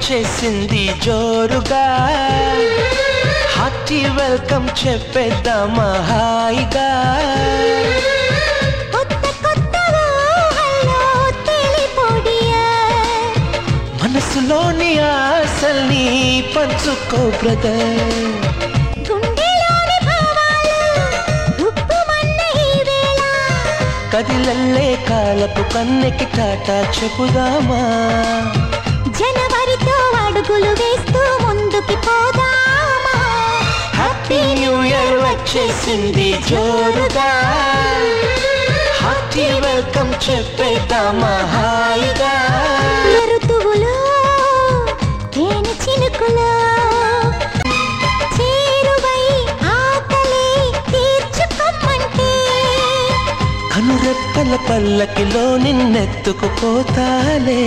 వచ్చేసింది జోరుగా hearty welcome చెప్పేద్దామా హాయిగా మనసులోని ఆశల్ని పంచుకో బ్రదర్ కదిలల్లే కాలపు కన్నెకి టాటా చెప్పుదామా జనవరితో అడుగులు వేస్తూ ముందుకి పోదామా హ్యాపీ న్యూ ఇయర్ వచ్చేసింది జోరుగా హార్టీ వెల్కమ్ చెప్పేద్దామా హాయిగా ఋతువులో తేనె చినుకులో చేరువై ఆకలి తీర్చుకోమంటే కనురెప్పల పల్లకిలో నిన్నెత్తుకుపోతాలే